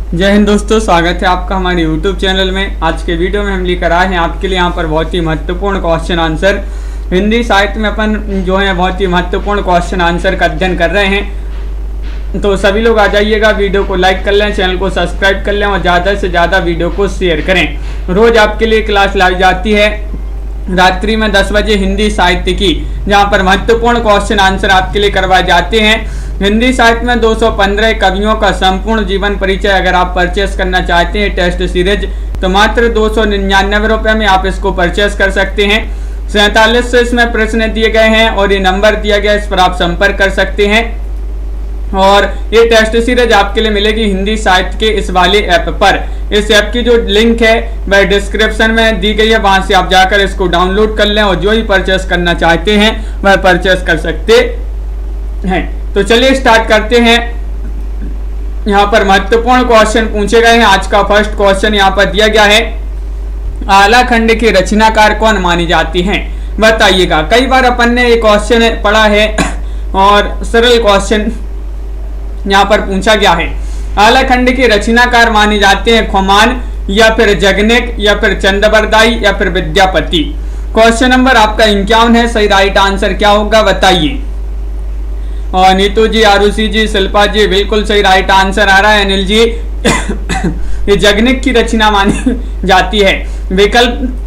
जय हिंद दोस्तों, स्वागत है आपका हमारे YouTube चैनल में। आज के वीडियो में हम लेकर आए हैं आपके लिए यहाँ पर बहुत ही महत्वपूर्ण क्वेश्चन आंसर। हिंदी साहित्य में अपन जो है बहुत ही महत्वपूर्ण क्वेश्चन आंसर का अध्ययन कर रहे हैं। तो सभी लोग आ जाइएगा, वीडियो को लाइक कर लें, चैनल को सब्सक्राइब कर लें और ज़्यादा से ज़्यादा वीडियो को शेयर करें। रोज़ आपके लिए क्लास लाई जाती है रात्रि में 10 बजे हिंदी साहित्य की, जहाँ पर महत्वपूर्ण क्वेश्चन आंसर आपके लिए करवाए जाते हैं। हिंदी साहित्य में 215 कवियों का संपूर्ण जीवन परिचय अगर आप परचेस करना चाहते हैं टेस्ट सीरीज, तो मात्र 299 रुपये में आप इसको परचेस कर सकते हैं। 47 से इसमें प्रश्न दिए गए हैं और ये नंबर दिया गया है, इस पर आप संपर्क कर सकते हैं। और ये टेस्ट सीरीज आपके लिए मिलेगी हिंदी साहित्य के इस वाले ऐप पर। इस ऐप की जो लिंक है वह डिस्क्रिप्शन में दी गई है, वहां से आप जाकर इसको डाउनलोड कर लें और जो ही परचेस करना चाहते हैं वह परचेस कर सकते हैं। तो चलिए स्टार्ट करते हैं। यहाँ पर महत्वपूर्ण क्वेश्चन पूछे गए हैं। आज का फर्स्ट क्वेश्चन यहाँ पर दिया गया है, आला खंड के रचनाकार कौन मानी जाती हैं, बताइएगा। कई बार अपन ने ये क्वेश्चन पढ़ा है और सरल क्वेश्चन यहाँ पर पूछा गया है। आला खंड के रचनाकार माने जाते हैं खुमान या फिर जगनेक या फिर चंद्रबरदाई या फिर विद्यापति। क्वेश्चन नंबर आपका 51 है। सही राइट आंसर क्या होगा बताइए। और नीतू जी, आरुषि जी, शिल्पा जी, बिल्कुल सही राइट आंसर आ रहा है। अनिल जी ये जगनिक की रचना मानी जाती है। विकल्प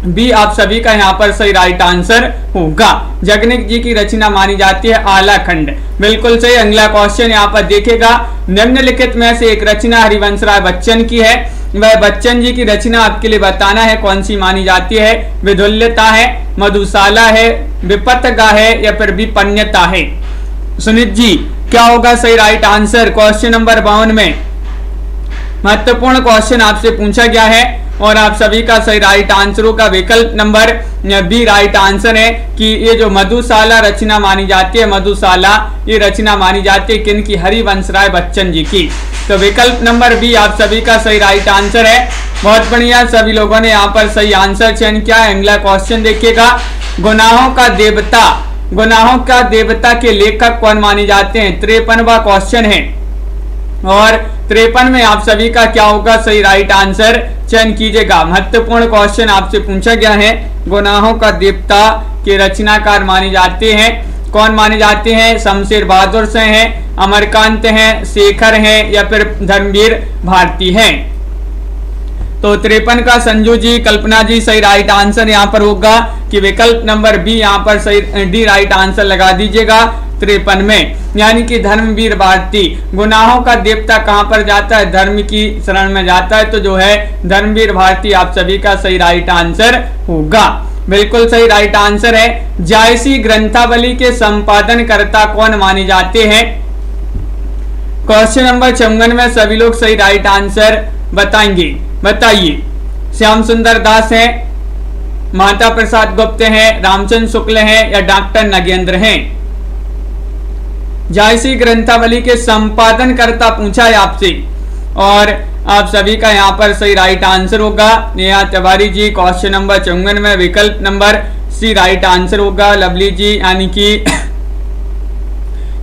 बी आप सभी का यहाँ पर सही राइट आंसर होगा। जगनिक जी की रचना मानी जाती है आला खंड, बिल्कुल सही। अगला क्वेश्चन यहाँ पर देखेगा, निम्नलिखित में से एक रचना हरिवंश राय बच्चन की है, वह बच्चन जी की रचना आपके लिए बताना है कौन सी मानी जाती है। विधुल्यता है, मधुशाला है, विपत्तगा है या फिर विपन्यता है। सुनीत जी क्या होगा सही राइट आंसर। क्वेश्चन नंबर 52 में महत्वपूर्ण क्वेश्चन आपसे पूछा गया है और आप सभी का सही राइट आंसरों का विकल्प नंबर बी राइट आंसर है कि ये जो मधुशाला रचना मानी जाती है, मधुशाला ये रचना मानी जाती है किन की, हरिवंश राय बच्चन जी की। तो विकल्प नंबर बी आप सभी का सही राइट आंसर है। बहुत बढ़िया, सभी लोगों ने यहाँ पर सही आंसर चयन किया है। अगला क्वेश्चन देखिएगा, गुनाहों का देवता के लेखक कौन माने जाते हैं। 53वां क्वेश्चन है और 53 में आप सभी का क्या होगा सही राइट आंसर चयन कीजिएगा। महत्वपूर्ण क्वेश्चन आपसे पूछा गया है, गुनाहों का देवता के रचनाकार माने जाते हैं कौन माने जाते हैं। शमशेर बहादुर से हैं, अमरकांत हैं, शेखर हैं या फिर धर्मवीर भारती हैं। तो 53 का संजू जी, कल्पना जी सही राइट आंसर यहाँ पर होगा कि विकल्प नंबर बी यहाँ पर सही डी राइट आंसर लगा दीजिएगा 53 में, यानी कि धर्मवीर भारती। गुनाहों का देवता कहाँ पर जाता है, धर्म की शरण में जाता है, तो जो है धर्मवीर भारती आप सभी का सही राइट आंसर होगा। बिल्कुल सही राइट आंसर है। जायसी ग्रंथावली के संपादन कर्ता कौन माने जाते हैं। क्वेश्चन नंबर 54 में सभी लोग सही राइट आंसर बताएंगे, बताइए। श्याम सुंदर दास है, माता प्रसाद गुप्त हैं, रामचंद्र शुक्ल हैं या डॉक्टर नगेंद्र हैं। जायसी ग्रंथावली के संपादन कर्ता पूछा है आपसे और आप सभी का यहाँ पर सही राइट आंसर होगा नेहा तिवारी जी। क्वेश्चन नंबर 54 में विकल्प नंबर सी राइट आंसर होगा। लवली जी यानी कि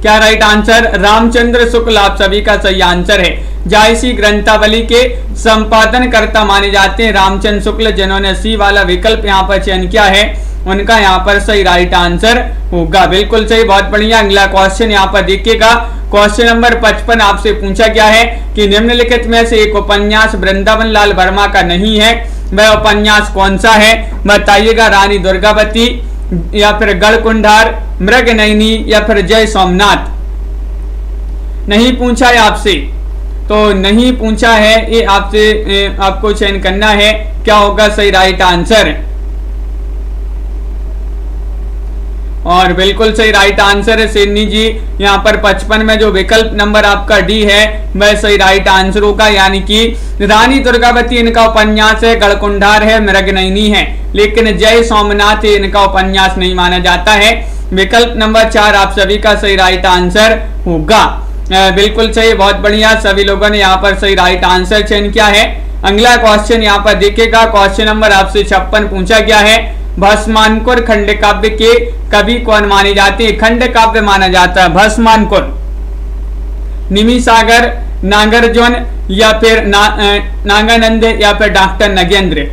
क्या राइट आंसर, रामचंद्र शुक्ल आप सभी का सही आंसर है। जायसी ग्रंथावली के संपादन कर्ता माने जाते हैं रामचंद्र शुक्ल, जिन्होंने सी वाला विकल्प यहाँ पर चयन किया है, उनका यहाँ पर सही राइट आंसर होगा। बिल्कुल सही, बहुत बढ़िया। अगला क्वेश्चन यहाँ पर देखिएगा, क्वेश्चन नंबर 55 आपसे पूछा गया है कि निम्नलिखित में से एक उपन्यास वृंदावन लाल वर्मा का नहीं है, वह उपन्यास कौन सा है बताइएगा। रानी दुर्गावती या फिर गढ़कुंडार, मृगनयनी या फिर जय सोमनाथ। नहीं पूछा है आपसे, तो नहीं पूछा है, ये आपसे आपको चयन करना है क्या होगा सही राइट आंसर। और बिल्कुल सही राइट आंसर है सेनी जी। यहाँ पर 55 में जो विकल्प नंबर आपका डी है वह सही राइट आंसर होगा, यानी कि रानी दुर्गावती इनका उपन्यास है, गढ़कुंडार है, मृगनयनी है, लेकिन जय सोमनाथ इनका उपन्यास नहीं माना जाता है। विकल्प नंबर 4 आप सभी का सही राइट आंसर होगा। बिल्कुल सही, बहुत बढ़िया, सभी लोगों ने यहाँ पर सही राइट आंसर चयन किया है। अगला क्वेश्चन यहाँ पर देखिएगा, क्वेश्चन नंबर आपसे 56 पूछा गया है, भस्मांकुर खंड काव्य के कवि कौन माने जाते हैं। खंड काव्य माना जाता है भस्मांकुर। निमि सागर, नागार्जुन या फिर नागानंद या फिर डॉक्टर नगेंद्र।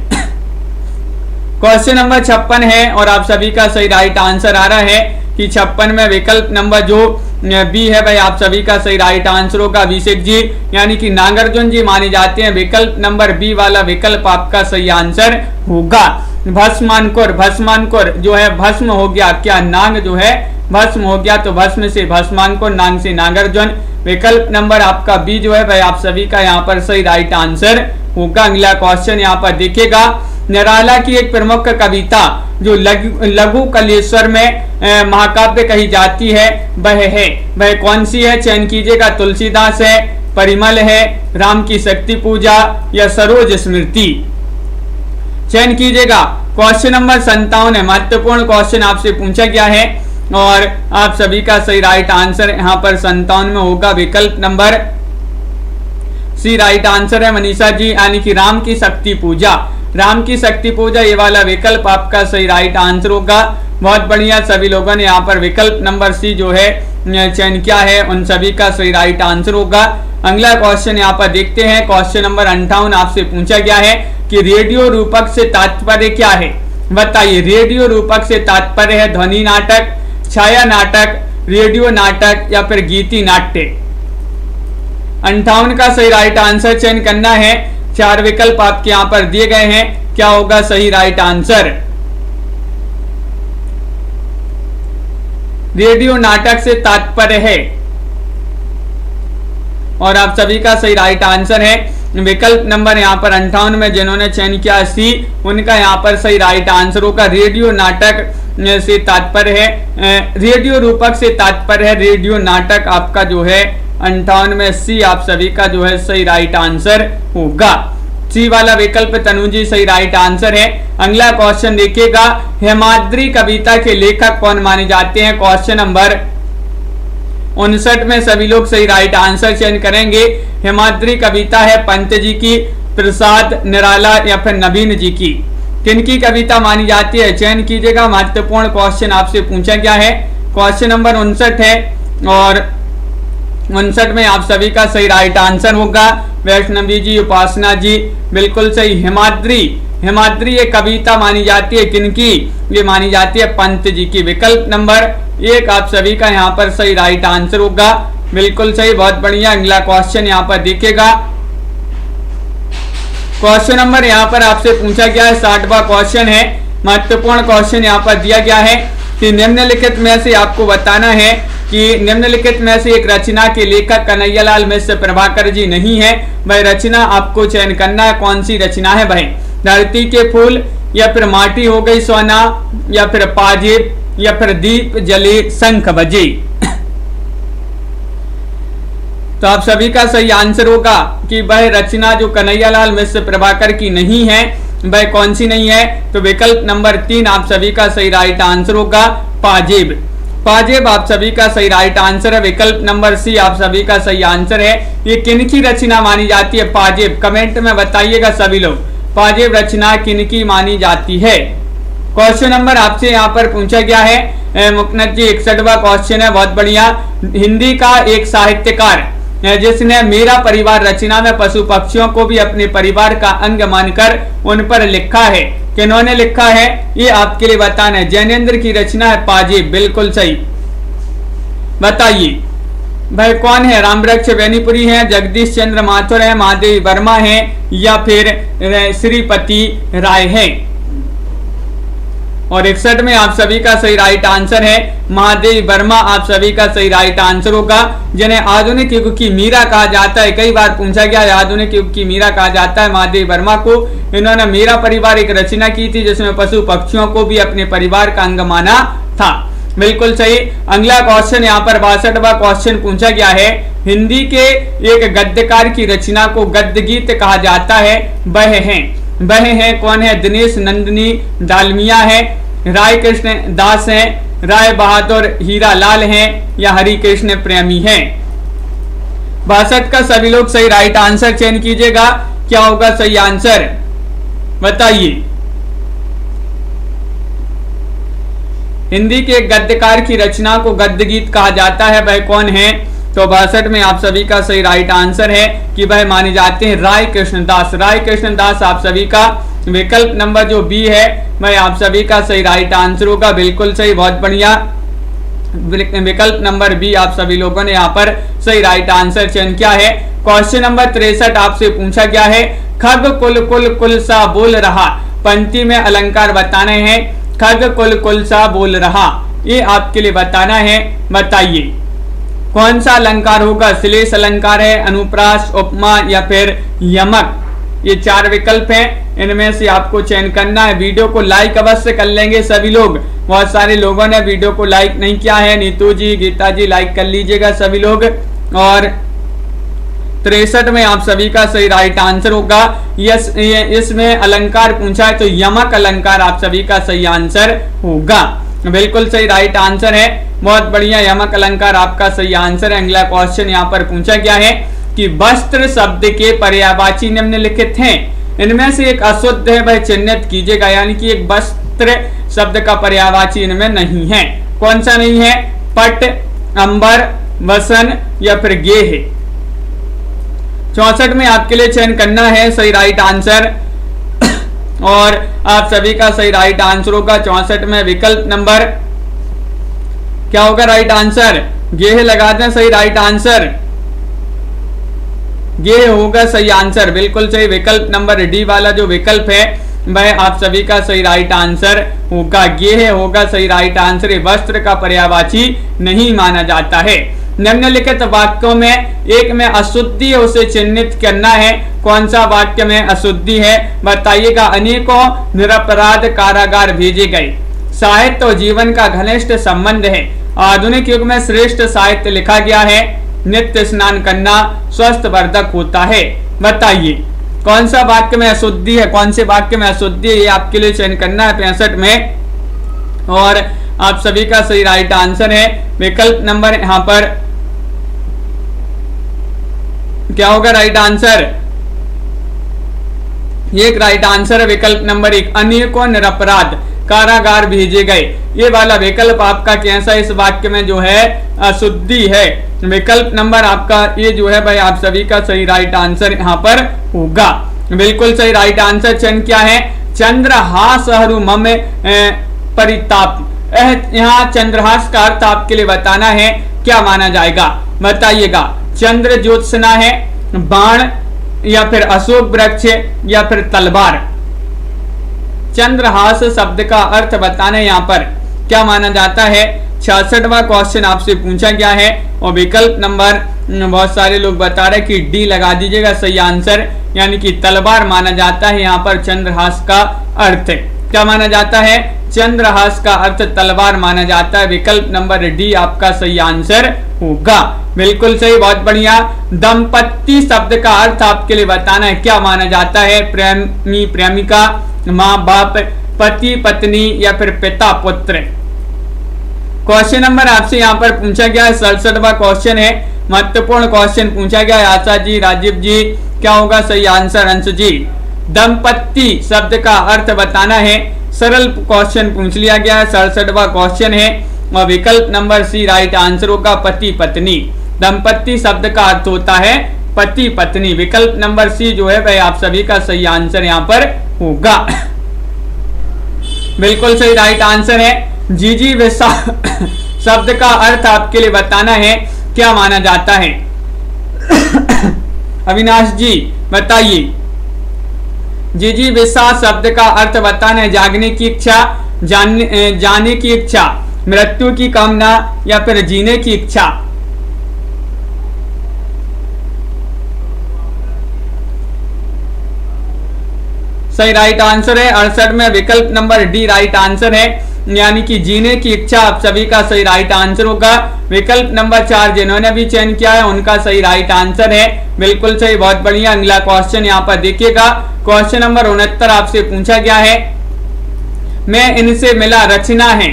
क्वेश्चन नंबर 56 है और आप सभी का सही राइट आंसर आ रहा है कि 56 में विकल्प नंबर जो बी है भाई आप सभी का सही राइट आंसर होगा अभिषेक जी, यानी कि नागार्जुन जी माने जाते हैं। विकल्प नंबर बी वाला विकल्प आपका सही आंसर होगा। भस्मांकुर जो है भस्म हो गया, क्या नाग जो है भस्म हो गया, तो भस्म से भस्मांकुर, नाग से नागार्जुन। विकल्प नंबर आपका बी जो है भाई आप सभी का यहाँ पर सही राइट आंसर होगा। अगला क्वेश्चन यहाँ पर देखिएगा, निराला की एक प्रमुख कविता जो लघु कलेश्वर में महाकाव्य कही जाती है वह कौन सी है? चयन कीजिएगा। तुलसीदास है, परिमल है, राम की शक्ति पूजा या सरोज स्मृति। चयन कीजिएगा। क्वेश्चन नंबर 57 है, महत्वपूर्ण क्वेश्चन आपसे पूछा गया है और आप सभी का सही राइट आंसर यहाँ पर 57 में होगा। विकल्प नंबर सी राइट आंसर है मनीषा जी, यानी कि राम की शक्ति पूजा। राम की शक्ति पूजा ये वाला विकल्प आपका सही राइट आंसर होगा। बहुत बढ़िया, सभी लोगों ने यहाँ पर विकल्प नंबर सी जो है चयन किया है, उन सभी का सही राइट आंसर होगा। अगला क्वेश्चन यहाँ पर देखते हैं। क्वेश्चन नंबर 58 आपसे पूछा गया है कि रेडियो रूपक से तात्पर्य क्या है? बताइए। रेडियो रूपक से तात्पर्य है ध्वनि नाटक, छाया नाटक, रेडियो नाटक या फिर गीति नाट्य। 58 का सही राइट आंसर चयन करना है। 4 विकल्प आपके यहाँ पर दिए गए हैं, क्या होगा सही राइट आंसर? रेडियो नाटक से तात्पर्य है और आप सभी का सही राइट आंसर है विकल्प नंबर यहाँ पर 58 में जिन्होंने चयन किया सी, उनका यहाँ पर सही राइट आंसर होगा। रेडियो नाटक से तात्पर्य है, रेडियो रूपक से तात्पर्य है रेडियो नाटक। आपका जो है 58 में सी आप सभी का जो है सही राइट आंसर होगा। सी वाला विकल्प तनुजी सही राइट आंसर है। अगला क्वेश्चन देखिएगा, हेमाद्री कविता के लेखक कौन माने जाते हैं? क्वेश्चन नंबर 59 में सभी लोग सही राइट आंसर चयन करेंगे। हेमाद्री कविता है पंत जी की, प्रसाद, निराला या फिर नवीन जी की। किनकी कविता मानी जाती है? चयन कीजिएगा। महत्वपूर्ण क्वेश्चन आपसे पूछा गया है। क्वेश्चन नंबर 59 है और 59 में आप सभी का सही राइट आंसर होगा। वैष्णवी जी, उपासना जी, बिल्कुल सही। हेमाद्री ये कविता मानी जाती है किनकी? ये मानी जाती है पंत जी की। विकल्प नंबर 1 आप सभी का यहाँ पर सही राइट आंसर होगा। बिल्कुल सही, बहुत बढ़िया। अगला क्वेश्चन यहाँ पर देखिएगा। क्वेश्चन नंबर यहाँ पर आपसे पूछा गया है 60वां क्वेश्चन है। महत्वपूर्ण क्वेश्चन यहाँ पर दिया गया है कि निम्नलिखित में से आपको बताना है कि निम्नलिखित में से एक रचना के लेखक कन्हैयालाल मिश्र प्रभाकर जी नहीं है। वह रचना आपको चयन करना है, कौन सी रचना है भाई? धरती के फूल या फिर माटी हो गई सोना या फिर पाजेब या फिर दीप जले शंख बजे। तो आप सभी का सही आंसर होगा कि वह रचना जो कन्हैयालाल मिश्र प्रभाकर की नहीं है वह कौन सी नहीं है? तो विकल्प नंबर 3 आप सभी का सही राइट आंसर होगा, पाजेब। पाजेब आप सभी का सही राइट आंसर है। विकल्प नंबर सी आप सभी का सही आंसर है। ये किनकी रचना मानी जाती है पाजेब? कमेंट में बताइएगा सभी लोग, पाजेब रचना किनकी मानी जाती है? क्वेश्चन नंबर आपसे यहाँ पर पूछा गया है मुकनत जी 61वां क्वेश्चन है, बहुत बढ़िया। हिंदी का एक साहित्यकार जिसने मेरा परिवार रचना में पशु पक्षियों को भी अपने परिवार का अंग मानकर उन पर लिखा है, किन्होंने लिखा है ये आपके लिए बताना है। जैनेन्द्र की रचना है पाजेब, बिल्कुल सही। बताइए भाई कौन है? रामवृक्ष बेनीपुरी है, जगदीश चंद्र माथुर है, महादेवी वर्मा है या फिर श्रीपति राय है? और 61 में आप सभी का सही राइट आंसर है महादेवी वर्मा। आप सभी का सही राइट आंसर होगा। जिन्हें आधुनिक युग की मीरा कहा जाता है, कई बार पूछा गया है आधुनिक युग की मीरा कहा जाता है महादेवी वर्मा को। इन्होंने मेरा परिवार एक रचना की थी जिसमें पशु पक्षियों को भी अपने परिवार का अंग माना था, बिल्कुल सही। अगला क्वेश्चन यहाँ पर 62वां क्वेश्चन पूछा गया है। हिंदी के एक गद्यकार की रचना को गद्य गीत कहा जाता है, वह है कौन है? दिनेश नंदिनी डालमिया है, राय कृष्ण दास है, राय बहादुर हीरा लाल है या हरि कृष्ण प्रेमी है? 62 का सभी लोग सही राइट आंसर चयन कीजिएगा, क्या होगा सही आंसर बताइए। हिंदी के गद्यकार की रचना को गद्य गीत कहा जाता है, वह कौन है? तो 62 में आप सभी का सही राइट आंसर है कि वह माने जाते हैं राय कृष्णदास। राय कृष्णदास आप सभी का विकल्प नंबर जो बी है वह आप सभी का सही राइट आंसर होगा। बिल्कुल सही, बहुत बढ़िया, विकल्प नंबर बी आप सभी लोगों ने यहाँ पर सही राइट आंसर चयन किया है। क्वेश्चन नंबर 63 आपसे पूछा गया है, खग कुल कुल कुल सा बोल रहा, पंक्ति में अलंकार बताने हैं। खग कुल कुल सा बोल रहा, ये आपके लिए बताना है, बताइए कौन सा अलंकार होगा। श्लेष अलंकार है, अनुप्रास, उपमा या फिर यमक। ये 4 विकल्प हैं, इनमें से आपको चयन करना है। वीडियो को लाइक अवश्य कर लेंगे सभी लोग, बहुत सारे लोगों ने वीडियो को लाइक नहीं किया है। नीतू जी, गीता जी, लाइक कर लीजिएगा सभी लोग। और 63 में आप सभी का सही राइट आंसर होगा। इसमें अलंकार पूछा है तो यमक अलंकार आप सभी का सही आंसर होगा। बिल्कुल सही राइट आंसर है, बहुत बढ़िया, यमक अलंकार आपका सही आंसर है। अगला क्वेश्चन यहाँ पर पूछा गया है कि वस्त्र शब्द के पर्यायवाची निम्नलिखित हैं, इनमें से एक अशुद्ध है, वह चिन्हित कीजिएगा। यानी कि एक वस्त्र शब्द का पर्यायवाची इनमें नहीं है। कौन सा नहीं है? पट, अंबर, वसन या फिर गेह। 64 में आपके लिए चयन करना है सही राइट आंसर और आप सभी का सही राइट आंसर होगा 64 में विकल्प नंबर क्या होगा राइट आंसर? गेह लगा दें सही राइट आंसर, ये होगा सही आंसर। बिल्कुल सही, विकल्प नंबर डी वाला जो विकल्प है वह आप सभी का सही राइट आंसर होगा। गेह होगा सही राइट आंसर, वस्त्र का पर्यायवाची नहीं माना जाता है। निम्नलिखित वाक्यों में एक में अशुद्धि है, उसे चिन्हित करना है। कौन सा वाक्य में अशुद्धि है बताइएगा। अनेकों निरपराध कारागार भेजे गए, साहित्य और जीवन का घनिष्ठ संबंध है। आधुनिक युग में श्रेष्ठ साहित्य लिखा गया है। नित्य स्नान करना स्वस्थ वर्धक होता है। बताइए कौन सा वाक्य में अशुद्धि है, कौन से वाक्य में अशुद्धि है, ये आपके लिए चयन करना है 65 में। और आप सभी का सही राइट आंसर है विकल्प नंबर यहाँ पर क्या होगा राइट आंसर? ये एक राइट आंसर है विकल्प नंबर 1, अनेकों निरपराध कारागार भेजे गए। ये वाला विकल्प आपका कैसा इस वाक्य में जो है अशुद्धि है। विकल्प नंबर आपका ये जो है भाई आप सभी का सही राइट आंसर यहाँ पर होगा। बिल्कुल सही राइट आंसर चयन क्या है? चंद्रहास हरू मम परिताप। यहाँ चंद्रहास का अर्थ आपके लिए बताना है, क्या माना जाएगा बताइएगा। चंद्र ज्योत्सना है, बाण या फिर अशोक वृक्ष या फिर तलवार। चंद्रहास शब्द का अर्थ बताना यहाँ पर क्या माना जाता है। 66वां क्वेश्चन आपसे पूछा गया है और विकल्प नंबर बहुत सारे लोग बता रहे कि डी लगा दीजिएगा सही आंसर, यानी कि तलवार माना जाता है। यहाँ पर चंद्रहास का अर्थ क्या माना जाता है? चंद्रहास का अर्थ तलवार माना जाता है। विकल्प नंबर डी आपका सही आंसर होगा। बिल्कुल सही, बहुत बढ़िया। दंपत्ति शब्द का अर्थ आपके लिए बताना है, क्या माना जाता है? प्रेमी प्रेमिका, माँ बाप, पति पत्नी या फिर पिता पुत्र। क्वेश्चन नंबर आपसे यहाँ पर पूछा गया है 67वां क्वेश्चन है, महत्वपूर्ण क्वेश्चन पूछा गया है। आशा जी, राजीव जी, क्या होगा सही आंसर? अंश जी, दंपत्ति शब्द का अर्थ बताना है। सरल क्वेश्चन पूछ लिया गया है, 67वां क्वेश्चन है और विकल्प नंबर सी राइट आंसर होगा पति पत्नी। दंपत्ति शब्द का अर्थ होता है पति पत्नी। विकल्प नंबर सी जो है वह आप सभी का सही आंसर यहाँ पर होगा। बिल्कुल सही राइट आंसर है। जीजी विसा शब्द का अर्थ आपके लिए बताना है, क्या माना जाता है? अविनाश जी बताइए। जीजी विसा शब्द का अर्थ बताना है जागने की इच्छा, जाने की इच्छा, मृत्यु की कामना या फिर जीने की इच्छा। सही राइट आंसर है 68 में विकल्प नंबर डी राइट आंसर है, यानी कि जीने की इच्छा आप सभी का सही राइट आंसर होगा। विकल्प नंबर 4 जिन्होंने भी चयन किया है उनका सही राइट आंसर है। बिल्कुल सही, बहुत बढ़िया। अगला क्वेश्चन यहाँ पर देखिएगा, क्वेश्चन नंबर 69 आपसे पूछा गया है, मैं इनसे मिला रचना है।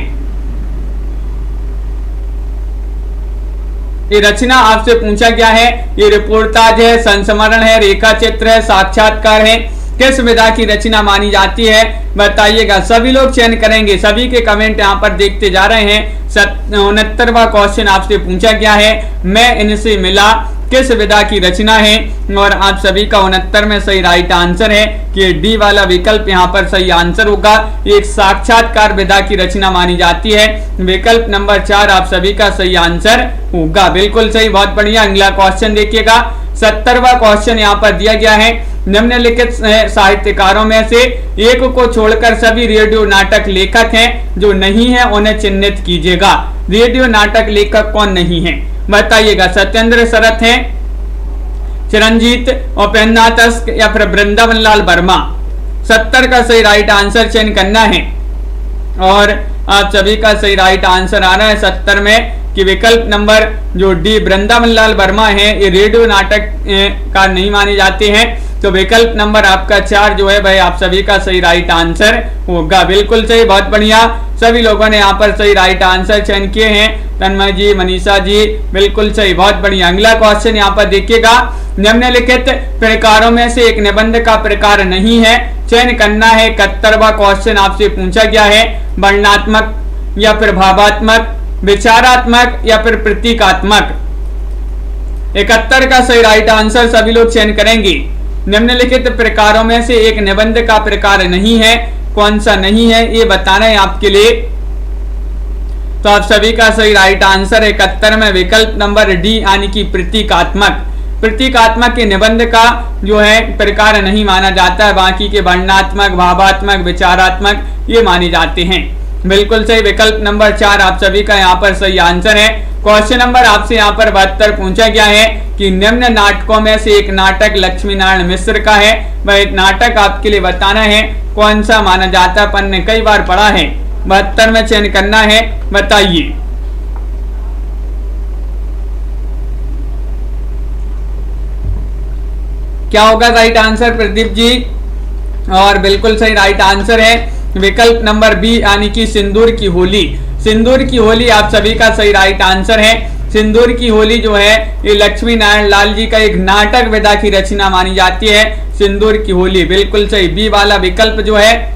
ये रचना आपसे पूछा गया है, ये रिपोर्टाज है, संस्मरण है, रेखा चित्र है, साक्षात्कार है। किस विधा की रचना मानी जाती है? बताइएगा। सभी लोग चयन करेंगे, सभी के कमेंट यहाँ पर देखते जा रहे हैं। 69वां क्वेश्चन आपसे पूछा गया है, मैं इनसे मिला किस विधा की रचना है, और आप सभी का 69 में सही राइट आंसर है कि डी वाला विकल्प यहाँ पर सही आंसर होगा। एक साक्षात्कार विधा की रचना मानी जाती है। विकल्प नंबर 4 आप सभी का सही आंसर होगा। बिल्कुल सही, बहुत बढ़िया। अगला क्वेश्चन देखिएगा। 70वां क्वेश्चन यहाँ पर दिया गया है, निम्नलिखित साहित्यकारों में से एक को छोड़कर सभी रेडियो नाटक लेखक हैं जो नहीं है उन्हें चिन्हित कीजिएगा। रेडियो नाटक लेखक कौन नहीं है बताइएगा। सत्येंद्र शरत हैं, चिरंजीत, उपेन्द्रनाथ या फिर वृंदावन लाल वर्मा। 70 का सही राइट आंसर चयन करना है और आप सभी का सही राइट आंसर आ रहा है 70 में कि विकल्प नंबर जो डी वृंदावन लाल वर्मा है ये रेडियो नाटक का नहीं माने जाते हैं। तो विकल्प नंबर आपका 4 जो है भाई आप सभी का सही राइट आंसर होगा। बिल्कुल सही, बहुत बढ़िया। सभी लोगों ने यहाँ पर सही राइट आंसर चयन किए हैं। तन्मय जी, मनीषा जी, बिल्कुल सही, बहुत बढ़िया। अगला क्वेश्चन यहाँ पर देखिएगा। निम्नलिखित प्रकारों में से एक निबंध का प्रकार नहीं है, चयन करना है। 71वां क्वेश्चन आपसे पूछा गया है, वर्णनात्मक या फिर भावात्मक, विचारात्मक या फिर प्रतीकात्मक। 71 का सही राइट आंसर सभी लोग चयन करेंगे। निम्नलिखित प्रकारों में से एक निबंध का प्रकार नहीं है, कौन सा नहीं है ये बताना है आपके लिए। तो आप सभी का सही राइट आंसर 71 में विकल्प नंबर डी यानी कि प्रतीकात्मक। प्रतीकात्मक के निबंध का जो है प्रकार नहीं माना जाता है, बाकी के वर्णनात्मक, भावात्मक, विचारात्मक ये माने जाते हैं। बिल्कुल सही, विकल्प नंबर 4 आप सभी का यहाँ पर सही आंसर है। क्वेश्चन नंबर आपसे यहाँ पर 72 पूछा गया है कि निम्न नाटकों में से एक नाटक लक्ष्मी नारायण मिश्र का है। वह नाटक आपके लिए बताना है कौन सा माना जाता है, अपन ने कई बार पढ़ा है। 72 में चयन करना है, बताइए। क्या होगा राइट आंसर प्रदीप जी? और बिल्कुल सही राइट आंसर है विकल्प नंबर बी यानी कि सिंदूर की होली। सिंदूर की होली आप सभी का सही राइट आंसर है। सिंदूर की होली जो है ये लक्ष्मी नारायण लाल जी का एक नाटक विधा की रचना मानी जाती है। सिंदूर की होली बिल्कुल सही, बी वाला विकल्प जो है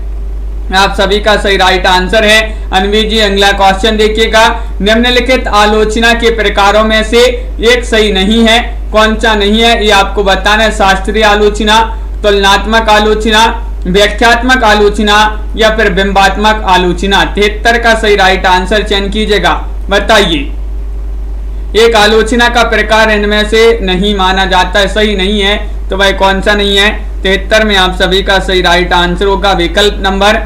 आप सभी का सही राइट आंसर है। अनवी जी, अगला क्वेश्चन देखिएगा। निम्नलिखित आलोचना के प्रकारों में से एक सही नहीं है, कौन सा नहीं है ये आपको बताना है। शास्त्रीय आलोचना, तुलनात्मक आलोचना, व्याख्यात्मक आलोचना या फिर बिंबात्मक आलोचना। 73 का सही राइट आंसर चयन कीजिएगा, बताइए। एक आलोचना का प्रकार इनमें से नहीं माना जाता है, सही नहीं है, तो भाई कौन सा नहीं है? 73 में आप सभी का सही राइट आंसर होगा विकल्प नंबर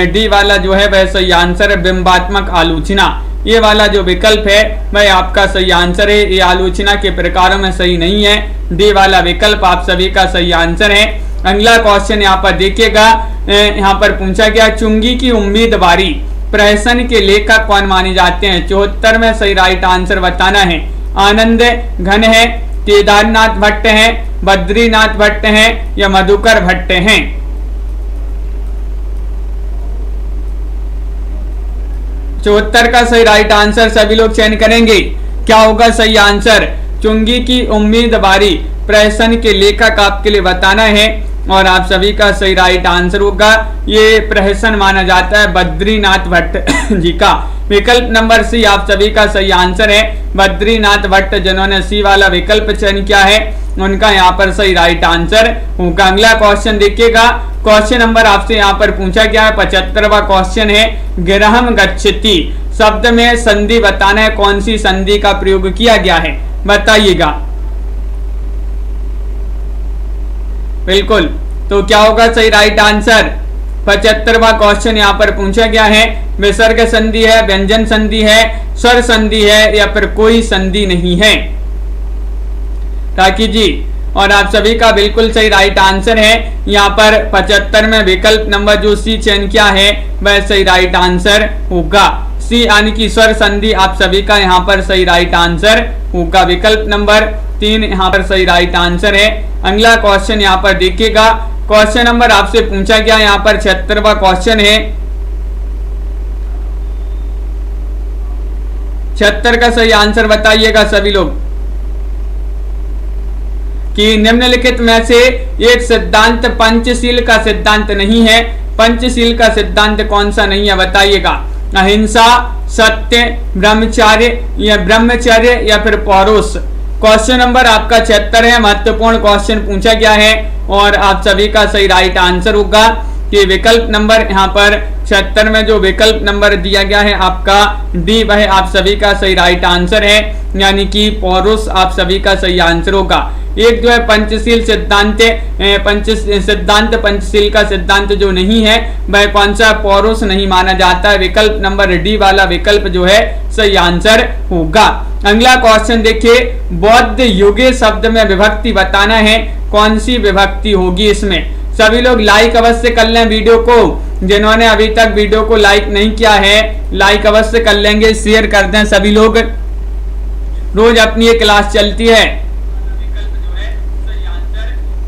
डी वाला जो है वह सही आंसर है, बिंबात्मक आलोचना। ये वाला जो विकल्प है वह आपका सही आंसर है। ये आलोचना के प्रकारों में सही नहीं है, डी वाला विकल्प आप सभी का सही आंसर है। अगला क्वेश्चन यहाँ पर देखिएगा। यहाँ पर पूछा गया, चुंगी की उम्मीदवारी प्रहसन के लेखक कौन माने जाते हैं? 74 में सही राइट आंसर बताना है। आनंद घन है, केदारनाथ भट्ट हैं, बद्रीनाथ भट्ट हैं या मधुकर भट्ट हैं। 74 का सही राइट आंसर सभी लोग चयन करेंगे। क्या होगा सही आंसर? चुंगी की उम्मीदवारी प्रहसन के लेखक आपके लिए बताना है और आप सभी का सही राइट आंसर होगा, ये प्रहसन माना जाता है बद्रीनाथ भट्ट जी का। विकल्प नंबर सी आप सभी का सही आंसर है। बद्रीनाथ भट्ट जिन्होंने सी वाला विकल्प चयन किया है उनका यहाँ पर सही राइट आंसर होगा। अगला क्वेश्चन देखिएगा। क्वेश्चन नंबर आपसे यहाँ पर पूछा गया है 75वां क्वेश्चन है, गिरहम गच्छति शब्द में संधि बताना है, कौन सी संधि का प्रयोग किया गया है बताइएगा। बिल्कुल, तो क्या होगा सही राइट आंसर? 75वां क्वेश्चन यहाँ पर पूछा गया है, विसर्ग संधि है, व्यंजन संधि है, स्वर संधि है या फिर कोई संधि नहीं है। ताकि जी, और आप सभी का बिल्कुल सही राइट आंसर है। यहाँ पर 75 में विकल्प नंबर जो सी चयन किया है वह सही राइट आंसर होगा। सी यानी कि स्वर संधि आप सभी का यहाँ पर सही राइट आंसर होगा। विकल्प नंबर 3 यहाँ पर सही राइट आंसर है। अगला क्वेश्चन यहाँ पर देखिएगा। क्वेश्चन नंबर आपसे पूछा गया यहाँ पर 76वां क्वेश्चन है। 76 का सही आंसर बताइएगा सभी लोग कि निम्नलिखित में से एक सिद्धांत पंचशील का सिद्धांत नहीं है, पंचशील का सिद्धांत कौन सा नहीं है, बताइएगा। अहिंसा, सत्य, ब्रह्मचर्य या फिर पौरुष। क्वेश्चन नंबर आपका 76 है, महत्वपूर्ण क्वेश्चन पूछा गया है और आप सभी का सही राइट आंसर होगा कि विकल्प नंबर यहाँ पर 76 में जो विकल्प नंबर दिया गया है आपका डी, वह आप सभी का सही राइट आंसर है, यानी कि पौरुष आप सभी का सही आंसर होगा। एक जो है पंचशील सिद्धांत, पंचशील का सिद्धांत जो नहीं है वह कौन सा, पौरुष नहीं माना जाता है। विकल्प नंबर डी वाला विकल्प जो है सही आंसर होगा। अगला क्वेश्चन देखिए, बौद्ध युगे शब्द में विभक्ति बताना है, कौन सी विभक्ति होगी इसमें। सभी लोग लाइक अवश्य कर लें वीडियो को, जिन्होंने अभी तक वीडियो को लाइक नहीं किया है लाइक अवश्य कर लेंगे, शेयर कर दें सभी लोग, रोज अपनी ये क्लास चलती है,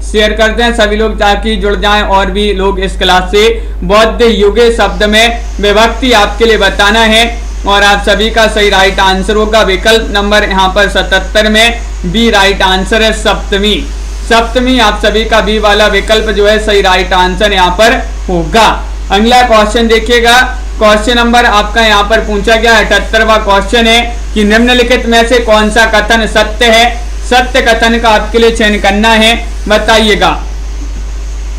शेयर कर दें सभी लोग ताकि जुड़ जाएं और भी लोग इस क्लास से। बौद्ध युगे शब्द में विभक्ति आपके लिए बताना है और आप सभी का सही राइट आंसर होगा विकल्प नंबर यहाँ पर 77 में बी राइट आंसर है, सप्तमी। सप्तमी आप सभी का बी वाला विकल्प जो है सही राइट आंसर यहाँ पर होगा। अगला क्वेश्चन देखिएगा, क्वेश्चन नंबर आपका यहाँ पर पूछा गया 78वां क्वेश्चन है कि निम्नलिखित में से कौन सा कथन सत्य है। सत्य कथन का आपके लिए चयन करना है, बताइएगा।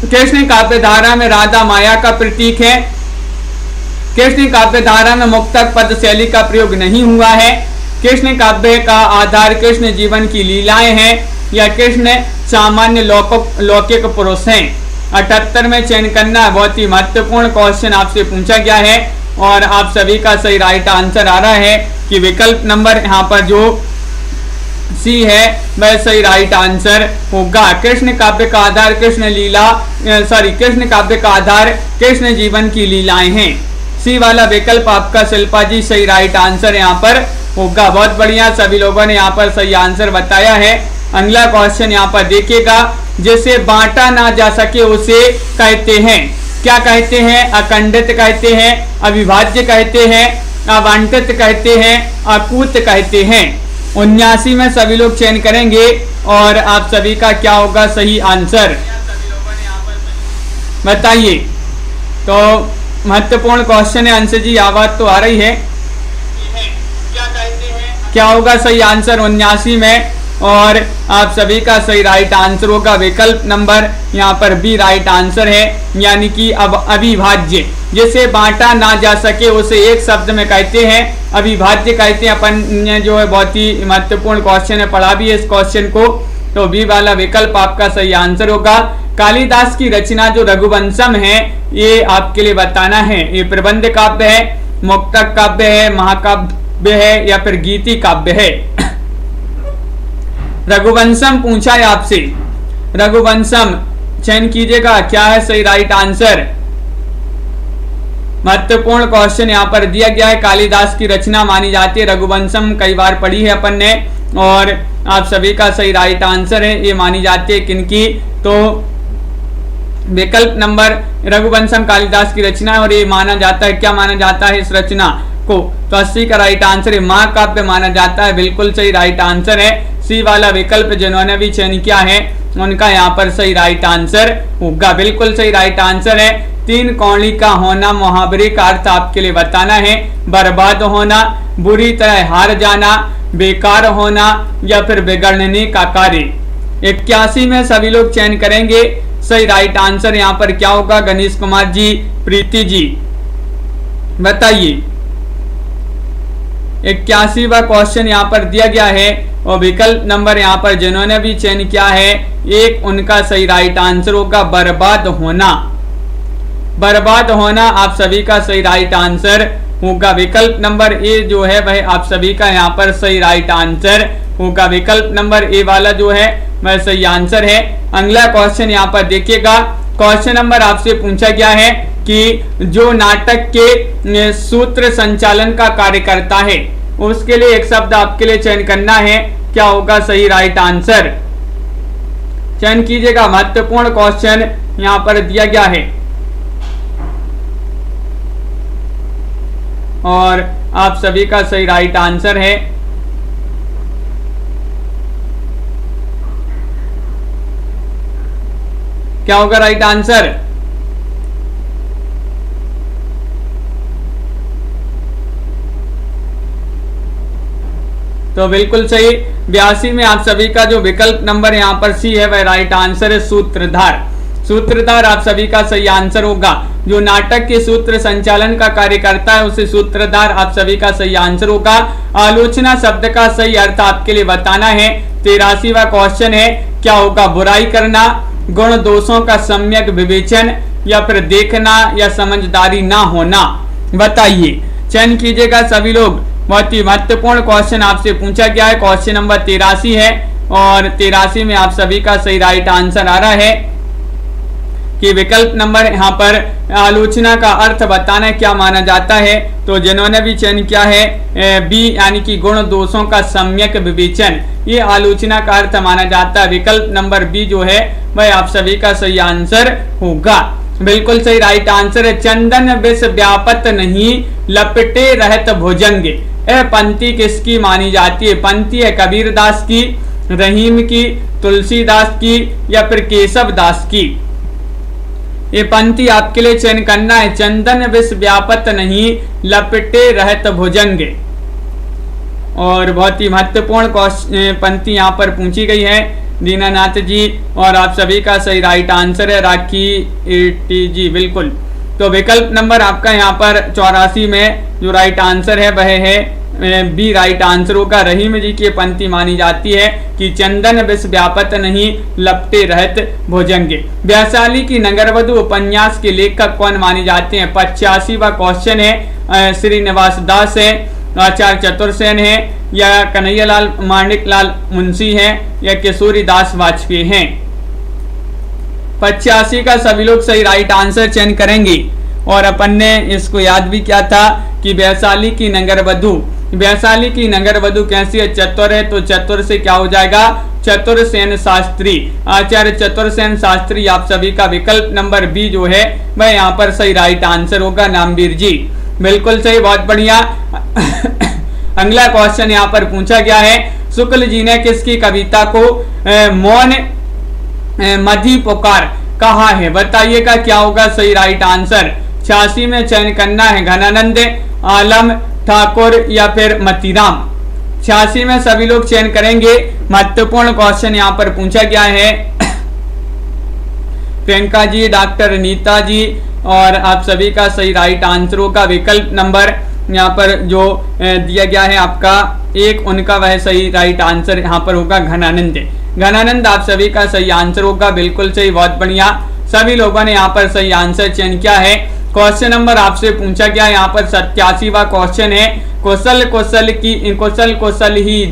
कृष्ण काव्य धारा में राधा माया का प्रतीक है, कृष्ण काव्य धारा में मुक्तक पद शैली का प्रयोग नहीं हुआ है, कृष्ण काव्य का आधार कृष्ण जीवन की लीलाएं हैं या कृष्ण सामान्य लौकिक पुरुष हैं। 78 में चयन करना बहुत ही महत्वपूर्ण क्वेश्चन आपसे पूछा गया है और आप सभी का सही राइट आंसर आ रहा है कि विकल्प नंबर यहाँ पर जो सी है वह सही राइट आंसर होगा। कृष्ण काव्य का आधार कृष्ण काव्य का आधार कृष्ण जीवन की लीलाएं हैं। सी वाला विकल्प आपका शिल्पा जी सही राइट आंसर यहाँ पर होगा। बहुत बढ़िया, सभी लोगों ने यहाँ पर सही आंसर बताया है। अगला क्वेश्चन यहाँ पर देखिएगा, जिसे बांटा ना जा सके उसे कहते हैं, क्या कहते हैं? अखंडित कहते हैं, अविभाज्य कहते हैं, आवंटित कहते हैं, अकूत कहते हैं। 79 में सभी लोग चयन करेंगे और आप सभी का क्या होगा सही आंसर, बताइए। तो महत्वपूर्ण क्वेश्चन है, अंश जी आवाज तो आ रही है, क्या होगा सही आंसर 79 में, और आप सभी का सही राइट आंसर होगा विकल्प नंबर यहाँ पर बी राइट आंसर है, यानी कि अब अविभाज्य। जिसे बांटा ना जा सके उसे एक शब्द में कहते हैं अविभाज्य कहते हैं। अपन ने जो है बहुत ही महत्वपूर्ण क्वेश्चन है, पढ़ा भी है इस क्वेश्चन को, तो बी वाला विकल्प आपका सही आंसर होगा। कालिदास की रचना जो रघुवंशम है ये आपके लिए बताना है, ये प्रबंध काव्य है, मुक्तक काव्य है, महाकाव्य है या फिर गीति काव्य है। रघुवंशम पूछा है आपसे, रघुवंशम चयन कीजिएगा क्या है सही राइट आंसर। महत्वपूर्ण क्वेश्चन यहाँ पर दिया गया है, कालिदास की रचना मानी जाती है रघुवंशम, कई बार पढ़ी है अपन ने, और आप सभी का सही राइट आंसर है ये मानी जाती है किनकी, तो विकल्प नंबर रघुवंशम कालिदास की रचना, और ये माना जाता है, क्या माना जाता है इस रचना को, तो 80 का राइट आंसर है महाकाव्य माना जाता है, बिल्कुल सही राइट आंसर है। सी वाला विकल्प जिन्होंने भी चयन किया है उनका यहाँ पर सही राइट आंसर होगा, बिल्कुल सही राइट आंसर है। 3 कौड़ी का होना मुहावरे का अर्थ आपके लिए बताना है, बर्बाद होना, बुरी तरह हार जाना, बेकार होना या फिर बिगड़ने का कार्य। 81 में सभी लोग चयन करेंगे, सही राइट आंसर यहाँ पर क्या होगा गणेश कुमार जी, प्रीति जी, बताइए। 81वां क्वेश्चन यहाँ पर दिया गया है और विकल्प नंबर यहाँ पर जिन्होंने भी चयन किया है एक, उनका सही राइट आंसर होगा बर्बाद होना। बर्बाद होना आप सभी का सही राइट आंसर होगा, विकल्प नंबर ए जो है वह आप सभी का यहाँ पर सही राइट आंसर होगा, विकल्प नंबर ए वाला जो है वह सही आंसर है। अगला क्वेश्चन यहाँ पर देखिएगा, क्वेश्चन नंबर आपसे पूछा गया है कि जो नाटक के सूत्र संचालन का कार्य करता है उसके लिए एक शब्द आपके लिए चयन करना है, क्या होगा सही राइट आंसर, चयन कीजिएगा। महत्वपूर्ण क्वेश्चन यहाँ पर दिया गया है और आप सभी का सही राइट आंसर है। क्या होगा राइट आंसर, तो बिल्कुल सही। 82 में आप सभी का जो विकल्प नंबर यहाँ पर सी है वह राइट आंसर है, सूत्रधार। सूत्रधार आप सभी का सही आंसर होगा। जो नाटक के सूत्र संचालन का कार्य करता है उसे सूत्रधार आप सभी का सही आंसर होगा। आलोचना शब्द का सही अर्थ आपके लिए बताना है। 83वां क्वेश्चन है, क्या होगा? बुराई करना, गुण दोषों का सम्यक विवेचन, या फिर देखना या समझदारी ना होना। बताइए, चयन कीजिएगा सभी लोग। बहुत ही महत्वपूर्ण क्वेश्चन आपसे पूछा गया है। क्वेश्चन नंबर 83 है और 83 में आप सभी का सही राइट आंसर आ रहा है कि विकल्प नंबर यहाँ पर आलोचना का अर्थ बताना क्या माना जाता है। तो जिन्होंने भी चयन किया है बी यानी कि गुण दोषों का सम्यक विवेचन, ये आलोचना का अर्थ माना जाता है। विकल्प नंबर बी जो है वह आप सभी का सही आंसर होगा। बिल्कुल सही राइट आंसर है। चंदन विष व्यापत नहीं, लपटे रहत भुजंग। यह पंक्ति किसकी मानी जाती है? पंक्ति है कबीरदास की, रहीम की, तुलसीदास की या फिर केशव दास की। ये पंक्ति आपके लिए चयन करना है। चंदन विष व्यापत नहीं, लपटे रहत भुजंग। और बहुत ही महत्वपूर्ण पंक्ति यहाँ पर पूछी गई है दीनानाथ जी, और आप सभी का सही राइट आंसर है राखी टी जी। बिल्कुल, तो विकल्प नंबर आपका यहाँ पर 84 में जो राइट आंसर है वह है बी राइट आंसर होगा। रहीम जी की पंक्ति मानी जाती है कि चंदन विष व्यापत नहीं, लपटे रहत भुजंग। वैशाली की नगरवधु उपन्यास के लेखक कौन माने जाते हैं? 85वां क्वेश्चन है। श्रीनिवास दास है, आचार्य चतुर्सेन है, या कन्हैयालाल माणिक लाल मुंशी है, या किशोरी दास वाजपेयी हैं। 85 का सभी लोग सही राइट आंसर चयन करेंगे। और अपन ने इसको याद भी किया था कि वैशाली की नगरवधु, वैशाली की नगरवधु कैसी है? चतुर है, तो चतुर से क्या हो जाएगा? चतुर्सेन शास्त्री। आचार्य चतुर्सेन शास्त्री आप सभी का विकल्प नंबर बी जो है वह यहाँ पर सही राइट आंसर होगा, नामवीर जी। बिल्कुल सही, बहुत बढ़िया। अगला क्वेश्चन यहाँ पर पूछा गया है, शुक्ल जी ने किसकी कविता को मौन मधी पुकार कहा है? बताइएगा क्या होगा सही राइट आंसर। 86 में चयन करना है घनानंद, आलम, ठाकुर या फिर मतीराम। 86 में सभी लोग चयन करेंगे। महत्वपूर्ण क्वेश्चन यहाँ पर पूछा गया है। प्रियंका जी, डॉक्टर नीता जी, और आप सभी का सही राइट आंसर होगा विकल्प नंबर यहाँ पर जो दिया गया है आपका एक, उनका वह सही राइट आंसर यहाँ पर होगा घनानंद। घनानंद आप सभी का सही आंसर होगा। बिल्कुल सही, बहुत बढ़िया। सभी लोगों ने यहाँ पर सही आंसर चयन किया है। क्वेश्चन नंबर आपसे पूछा गया यहाँ पर 87वां क्वेश्चन है, कुशल कुशल ही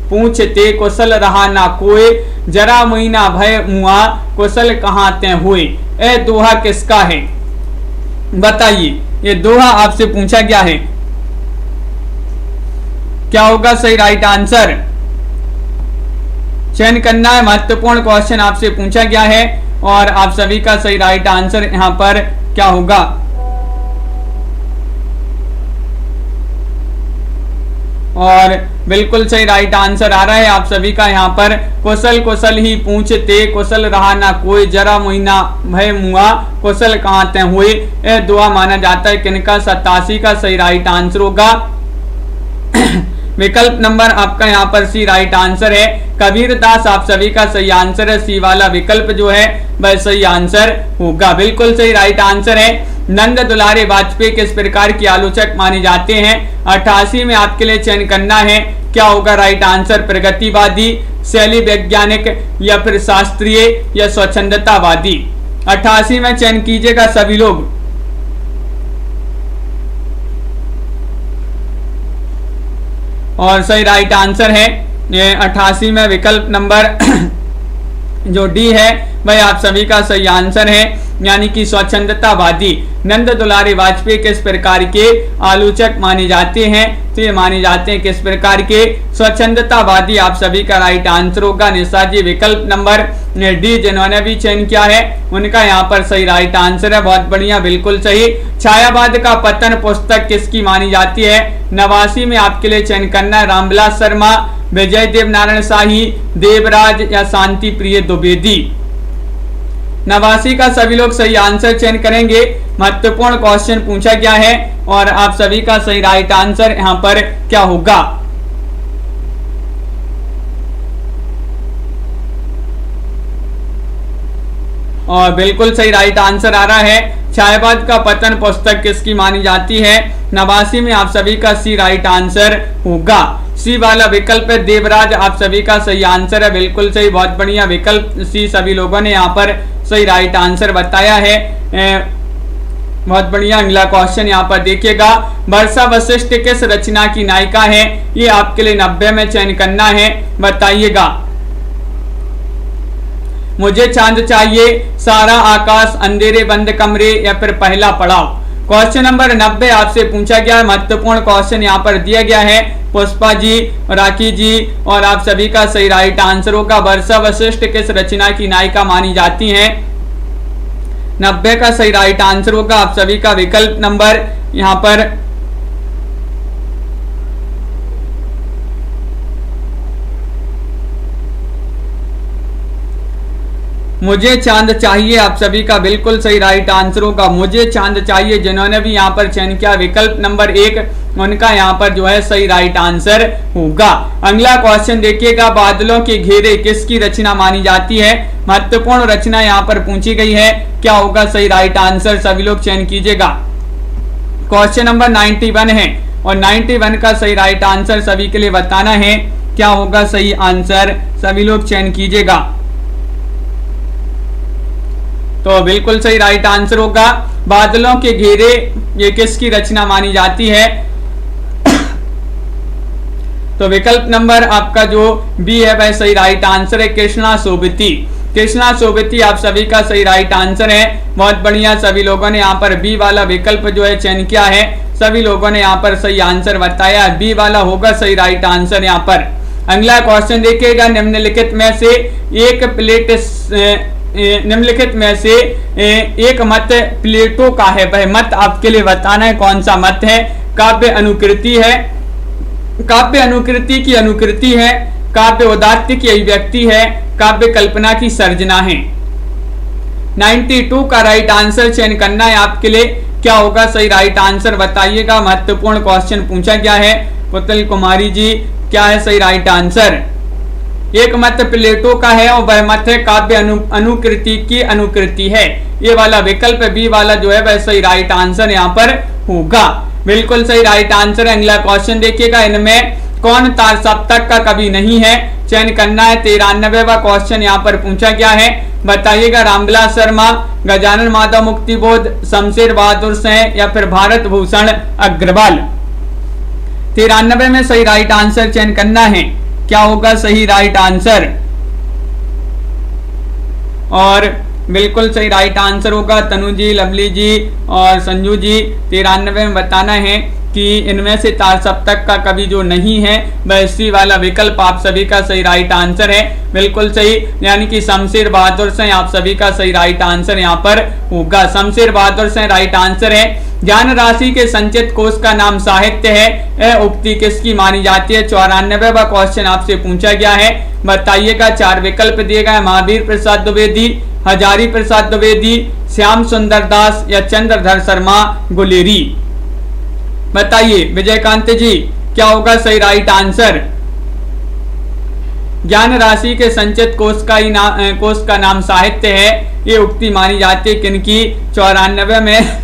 पूछते कुशल रहा ना कोई, जरा महीना भय मुआ कुशल कहाँ ते हुए। ए दोहा किसका है? बताइए, ये दोहा आपसे पूछा गया है, क्या होगा सही राइट आंसर? चयन करना है। महत्वपूर्ण क्वेश्चन आपसे पूछा गया है और आप सभी का सही राइट आंसर यहाँ पर क्या होगा? और बिल्कुल सही राइट आंसर आ रहा है आप सभी का यहाँ पर, कुशल ही पूछते कुशल रहा ना कोई, जरा महीना भय मुआ कुशल कहाँ ते हुए। यह दुआ माना जाता है किनका? 87 का सही राइट आंसर होगा विकल्प नंबर आपका यहाँ पर सी राइट आंसर है। कबीरदास आप सभी का सही आंसर है। सी वाला विकल्प जो है वह सही आंसर होगा। बिल्कुल सही राइट आंसर है। नंद दुलारे वाजपेयी किस प्रकार की आलोचक माने जाते हैं? 88 में आपके लिए चयन करना है, क्या होगा राइट आंसर? प्रगतिवादी, शैली वैज्ञानिक या फिर शास्त्रीय या स्वच्छंदतावादी। 88 में चयन कीजिएगा सभी लोग। और सही राइट आंसर है 88 में विकल्प नंबर जो डी है वह आप सभी का सही आंसर है, यानी कि स्वच्छंदतावादी। नंद दुलारे वाजपेयी किस प्रकार के आलोचक माने जाते हैं? तो ये माने जाते हैं किस प्रकार के? स्वच्छंदतावादी आप सभी का राइट आंसर होगा। निशा जी विकल्प नंबर डी जिन्होंने भी चयन किया है उनका यहाँ पर सही राइट आंसर है। बहुत बढ़िया, बिल्कुल सही। छायावाद का पतन पुस्तक किसकी मानी जाती है? 89 में आपके लिए चयन करना है, रामविलास शर्मा, विजय देव नारायण शाही, देवराज या शांति प्रिय द्विवेदी। 89 का सभी लोग सही आंसर चयन करेंगे। महत्वपूर्ण क्वेश्चन पूछा गया है और आप सभी का सही राइट आंसर यहाँ पर क्या होगा? और बिल्कुल सही राइट आंसर आ रहा है। छायावाद का पतन पुस्तक किसकी मानी जाती है? नवासी में आप सभी का सी राइट आंसर होगा। सी वाला विकल्प है देवराज, आप सभी का सही आंसर है। बिल्कुल सही, बहुत बढ़िया विकल्प सी सभी लोगों ने यहाँ पर सही राइट आंसर बताया है। बहुत बढ़िया। अगला क्वेश्चन यहाँ पर देखिएगा, वर्षा वशिष्ठ किस रचना की नायिका है? ये आपके लिए 90 में चयन करना है, बताइएगा। मुझे चांद चाहिए, सारा आकाश, अंधेरे बंद कमरे या फिर पहला पड़ाव। क्वेश्चन नंबर 90 आपसे पूछा गया है। महत्वपूर्ण क्वेश्चन यहाँ पर दिया गया है। पुष्पा जी, राखी जी और आप सभी का सही राइट आंसर होगा। वर्षा वशिष्ठ किस रचना की नायिका मानी जाती हैं? 90 का सही राइट आंसर होगा आप सभी का विकल्प नंबर यहाँ पर मुझे चांद चाहिए, आप सभी का बिल्कुल सही राइट आंसर होगा मुझे चांद चाहिए। जिन्होंने भी यहाँ पर चयन किया विकल्प नंबर 1, उनका यहाँ पर जो है सही राइट आंसर होगा। अगला क्वेश्चन देखिएगा, बादलों के घेरे किसकी रचना मानी जाती है? महत्वपूर्ण रचना यहाँ पर पूछी गई है, क्या होगा सही राइट आंसर? सभी लोग चयन कीजिएगा। क्वेश्चन नंबर 91 है और 91 का सही राइट आंसर सभी के लिए बताना है, क्या होगा सही आंसर? सभी लोग चयन कीजिएगा। तो बिल्कुल सही राइट आंसर होगा बादलों के घेरे, ये किसकी रचना मानी जाती है? तो विकल्प नंबर आपका जो बी है वह सही राइट आंसर है, कृष्णा सोबती। कृष्णा सोबती आप सभी का सही राइट आंसर है। बहुत बढ़िया, सभी लोगों ने यहाँ पर बी वाला विकल्प जो है चयन किया है। सभी लोगों ने यहाँ पर सही आंसर बताया, बी वाला होगा सही राइट आंसर यहाँ पर। अगला क्वेश्चन देखिएगा, निम्नलिखित में से एक मत प्लेटो का है, वह मत आपके लिए बताना है कौन सा मत है? काव्य अनुकृति है, काव्य अनुकृति की अनुकृति है, काव्य उदात्त की अभिव्यक्ति है, काव्य कल्पना की सर्जना है। 92 का राइट आंसर चयन करना है आपके लिए, क्या होगा सही राइट आंसर? बताइएगा। महत्वपूर्ण क्वेश्चन पूछा गया है। पुतल कुमारी जी, क्या है सही राइट आंसर? एक मत प्लेटो का है और वह मत है काव्य अनुकृति की अनुकृति है। ये वाला विकल्प बी वाला जो है वह सही राइट आंसर यहाँ पर होगा। बिल्कुल सही राइट आंसर है। अगला क्वेश्चन देखिएगा, इनमें कौन तार सप्तक का कवि नहीं है? चयन करना है। 93वां क्वेश्चन यहाँ पर पूछा गया है, बताइएगा। रामविलास शर्मा, गजानन माधव मुक्तिबोध, शमशेर बहादुर सिंह या फिर भारत भूषण अग्रवाल। 93 में सही राइट आंसर चयन करना है, क्या होगा सही राइट आंसर? और बिल्कुल सही राइट आंसर होगा तनु जी, लवली जी और संजू जी। 93 में बताना है कि इनमें से तार सप्तक का कवि जो नहीं है वह इसी वाला विकल्प आप सभी का सही राइट आंसर है। बिल्कुल सही, यानी कि शमशेर बहादुर सिंह आप सभी का सही राइट आंसर यहाँ पर होगा। शमशेर बहादुर सिंह राइट आंसर है। ज्ञान राशि के संचित कोश का नाम साहित्य है, यह उक्ति किसकी मानी जाती है? 94वां क्वेश्चन आपसे पूछा गया है, बताइएगा। 4 विकल्प दिए गए, महावीर प्रसाद द्विवेदी, हजारी प्रसाद द्विवेदी, श्याम सुंदर दास या चंद्रधर शर्मा गुलेरी। बताइए विजयकांत जी, क्या होगा सही राइट आंसर? ज्ञान राशि के संचित कोश का नाम साहित्य है, ये उक्ति मानी जाती है किनकी? 94 में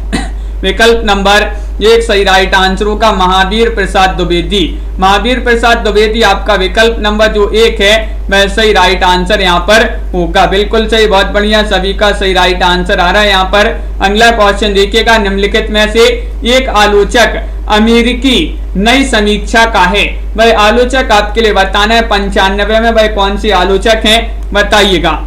विकल्प नंबर 1 सही राइट आंसर होगा महावीर प्रसाद द्विवेदी। महावीर प्रसाद द्विवेदी आपका विकल्प नंबर जो 1 है वह सही राइट आंसर यहाँ पर होगा। बिल्कुल सही, बहुत बढ़िया, सभी का सही राइट आंसर आ रहा है यहाँ पर। अगला क्वेश्चन देखिएगा, निम्नलिखित में से एक आलोचक अमेरिकी नई समीक्षा का है, वह आलोचक आपके लिए बताना है। 95 में वह कौन सी आलोचक है? बताइएगा।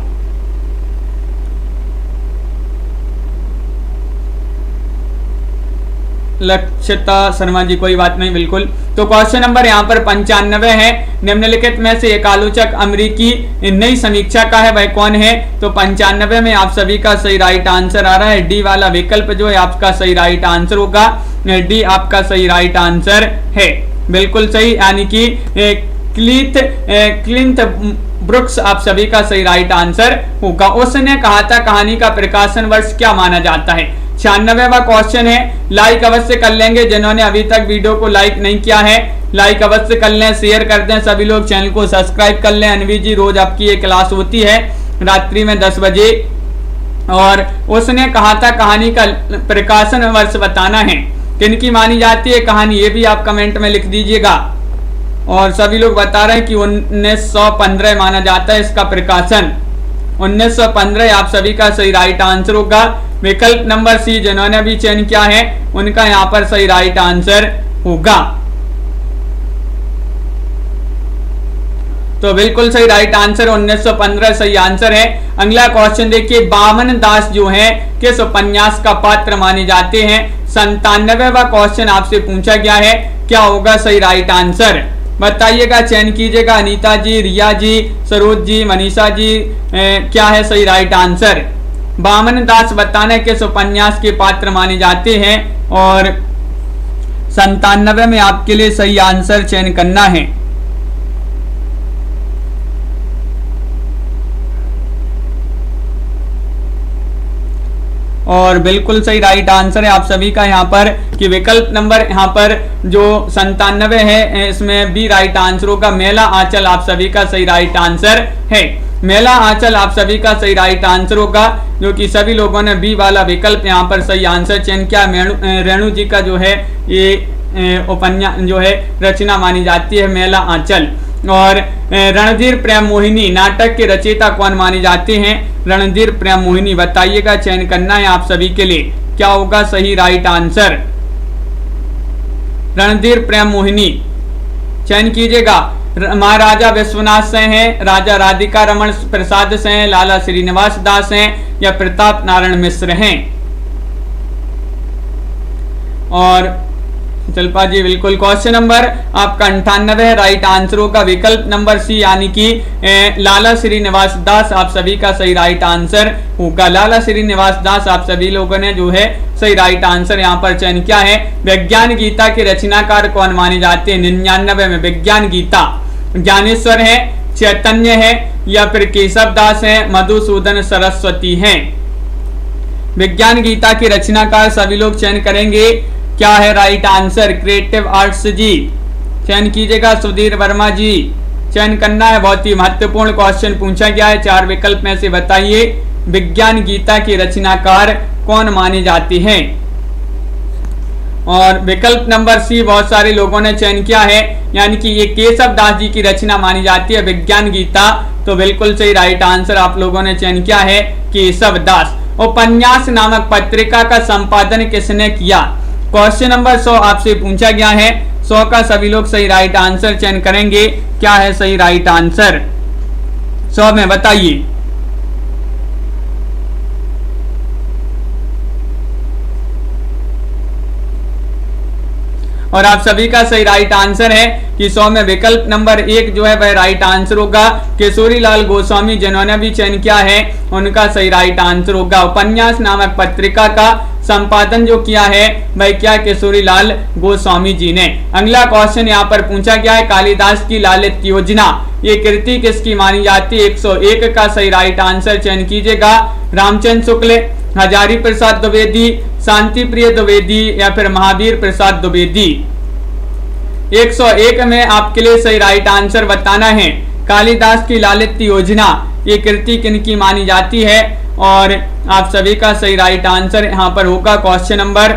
लक्षिता शर्मा जी, कोई बात नहीं, बिल्कुल। तो क्वेश्चन नंबर यहाँ पर 95 है, निम्नलिखित में से एक आलोचक अमेरिकी नई समीक्षा का है, वह कौन है? तो 95 में आप सभी का सही राइट आंसर आ रहा है, डी वाला विकल्प जो है आपका सही राइट आंसर होगा। डी आपका सही राइट आंसर है, बिल्कुल सही, यानी कि क्लिंट ब्रुक्स आप सभी का सही राइट आंसर होगा। उसने कहा था कहानी का प्रकाशन वर्ष क्या माना जाता है? 96वां क्वेश्चन है, लाइक अवश्य कर लेंगे। जिन्होंने अभी तक वीडियो को लाइक नहीं किया है, लाइक अवश्य कर लें, शेयर कर दें। सभी लोग चैनल को सब्सक्राइब कर लें। अनवी जी, रोज आपकी ये क्लास होती है रात्रि में 10 बजे। और उसने कहा था कहानी का प्रकाशन वर्ष बताना है। किनकी मानी जाती है कहानी, ये भी आप कमेंट में लिख दीजिएगा। और सभी लोग बता रहे हैं कि 1915 माना जाता है इसका प्रकाशन। 1915 आप सभी का सही राइट आंसर होगा। विकल्प नंबर सी जिन्होंने भी चयन किया है उनका यहाँ पर सही राइट आंसर होगा। तो बिल्कुल सही राइट आंसर 1915 सही आंसर है। अगला क्वेश्चन देखिए, बामन दास जो है किस उपन्यास का पात्र माने जाते हैं? 97वां क्वेश्चन आपसे पूछा गया है, क्या होगा सही राइट आंसर? बताइएगा, चयन कीजिएगा। अनीता जी, रिया जी, सरोज जी, मनीषा जी, क्या है सही राइट आंसर? बामन दास बताना किस उपन्यास के पात्र माने जाते हैं और 97 में आपके लिए सही आंसर चयन करना है। और बिल्कुल सही राइट आंसर है आप सभी का यहाँ पर कि विकल्प नंबर यहाँ पर जो 97 है इसमें बी राइट आंसर होगा। मेला आंचल आप सभी का सही राइट आंसर है। मेला आंचल आप सभी का सही राइट आंसर होगा, जो कि सभी लोगों ने बी वाला विकल्प यहाँ पर सही आंसर चयन किया। रेणु जी का जो है ये उपन्यास जो है रचना मानी जाती है मेला आंचल। और रणधीर प्रेम मोहिनी नाटक के रचयिता कौन माने जाते हैं? रणधीर प्रेम मोहिनी बताइएगा, चयन करना है आप सभी के लिए, क्या होगा सही राइट आंसर? रणधीर प्रेम मोहिनी चयन कीजिएगा। महाराजा विश्वनाथ से हैं, राजा राधिका रमन प्रसाद से हैं, लाला श्रीनिवास दास हैं या प्रताप नारायण मिश्र हैं? और शिल्पा जी बिल्कुल क्वेश्चन नंबर आपका 98 राइट आंसर होगा विकल्प नंबर सी यानी कि लाला श्रीनिवास दास आप सभी का सही राइट आंसर होगा। लाला श्रीनिवास दास आप सभी लोगों ने जो है सही राइट आंसर यहाँ पर चयन किया है। विज्ञान गीता के रचनाकार कौन माने जाते हैं? 99 में विज्ञान गीता ज्ञानेश्वर है, चैतन्य है या फिर केशव दास है, मधुसूदन सरस्वती है? विज्ञान गीता के रचनाकार सभी लोग चयन करेंगे, क्या है राइट आंसर? क्रिएटिव आर्ट्स जी चयन कीजिएगा। सुधीर वर्मा जी चयन करना है, बहुत ही महत्वपूर्ण क्वेश्चन पूछा गया है। 4 विकल्प में से बताइए विज्ञान गीता के रचनाकार कौन माने जाते हैं? और विकल्प नंबर सी बहुत सारे लोगों ने चयन किया है, यानी कि ये केशव दास जी की रचना मानी जाती है विज्ञान गीता। तो बिल्कुल सही राइट आंसर आप लोगों ने चयन किया है केशव दास। उपन्यास नामक पत्रिका का संपादन किसने किया? क्वेश्चन नंबर 100 आपसे पूछा गया है। 100 का सभी लोग सही राइट आंसर चयन करेंगे, क्या है सही राइट आंसर? 100 में बताइए। और आप सभी का सही राइट आंसर है कि 100 में विकल्प नंबर 1 जो है वह राइट आंसर होगा। किशोरी लाल गोस्वामी जिन्होंने भी चयन किया है उनका सही राइट आंसर होगा। उपन्यास नामक पत्रिका का संपादन जो किया है वह क्या किशोरी लाल गोस्वामी जी ने। अगला क्वेश्चन यहाँ पर पूछा गया है, कालिदास की लालित योजना ये कृति किसकी मानी जाती है? 101 का सही राइट आंसर चयन कीजिएगा। रामचंद्र शुक्ल, हजारी प्रसाद द्विवेदी, शांति प्रिय द्विवेदी या फिर महावीर प्रसाद द्विवेदी? 101 में आपके लिए सही राइट आंसर बताना है। कालिदास की लालित योजना ये कृति किनकी मानी जाती है? और आप सभी का सही राइट आंसर यहाँ पर होगा क्वेश्चन नंबर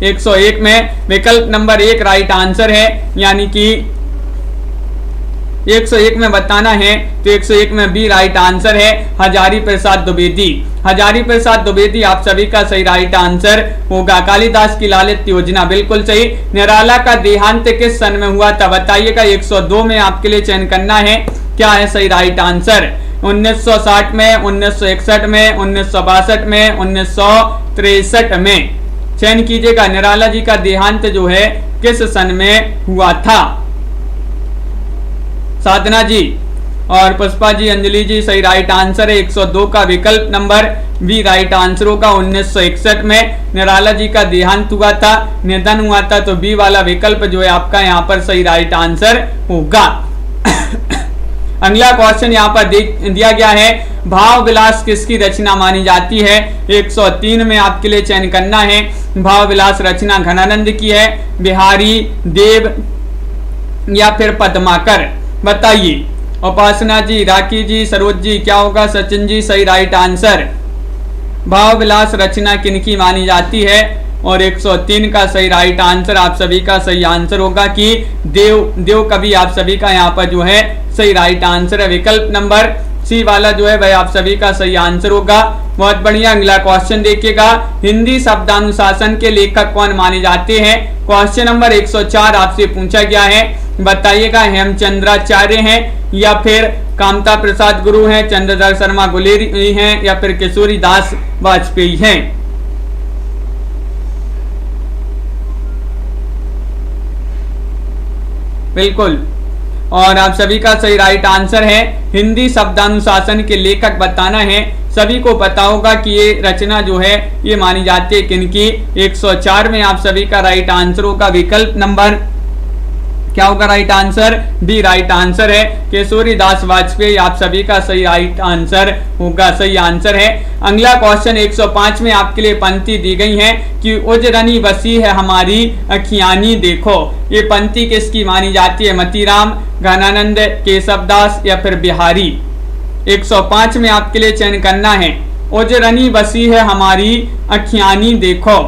101 में विकल्प नंबर 1 राइट आंसर है, यानी कि 101 में बताना है तो 101 में बी राइट आंसर है हजारी प्रसाद द्विवेदी। हजारी प्रसाद द्विवेदी आप सभी का सही राइट आंसर होगा। कालिदास की लालित योजना बिल्कुल सही। निराला का देहांत किस सन में हुआ था? बताइएगा। 102 में आपके लिए चयन करना है, क्या है सही राइट आंसर? 1960 में, 1961 में, 1962 में, 1963 में? चयन कीजिएगा। निराला जी का देहांत जो है किस सन में हुआ था? साधना जी और पुष्पा जी, अंजलि जी सही राइट आंसर है। 102 का विकल्प नंबर बी राइट आंसर होगा। 1961 में निराला जी का देहांत हुआ था, निधन हुआ था, तो बी वाला विकल्प जो है आपका यहाँ पर सही राइट आंसर होगा। अगला क्वेश्चन यहाँ पर दिया गया है, भाव विलास किसकी रचना मानी जाती है? 103 में आपके लिए चयन करना है। भाव विलास रचना घनानंद की है, बिहारी, देव या फिर पद्माकर? बताइए। उपासना जी, राखी जी, सरोज जी, क्या होगा सचिन जी सही राइट आंसर। भाव विलास रचना किनकी मानी जाती है, और 103 का सही राइट आंसर आप सभी का सही आंसर होगा कि देव कवि आप सभी का यहाँ पर जो है सही राइट आंसर है। विकल्प नंबर सी वाला जो है भाई आप सभी का सही आंसर होगा। बहुत बढ़िया। अगला क्वेश्चन देखिएगा, हिंदी शब्दानुशासन के लेखक कौन माने जाते हैं। क्वेश्चन नंबर 104 आपसे पूछा गया है, बताइएगा हेमचंद्राचार्य हैं या फिर कामता प्रसाद गुरु हैं, चंद्रधर शर्मा गुलेरी हैं या फिर किशोरी दास वाजपेयी हैं। बिल्कुल, और आप सभी का सही राइट आंसर है हिंदी शब्दानुशासन के लेखक बताना है। सभी को पता होगा कि ये रचना जो है ये मानी जाती है किनकी। 104 में आप सभी का राइट आंसर होगा विकल्प नंबर क्या होगा right answer, B right answer है। किशोरी दास वाजपेयी आप सभी का सही राइट आंसर होगा, सही आंसर है। अगला क्वेश्चन 105 में आपके लिए पंक्ति दी गई है कि उजरनी बसी है हमारी अखियानी देखो। ये पंक्ति किसकी मानी जाती है, मतीराम, घनानंद, केशवदास या फिर बिहारी। 105 में आपके लिए चयन करना है, उजरनी बसी है हमारी अखियानी देखो।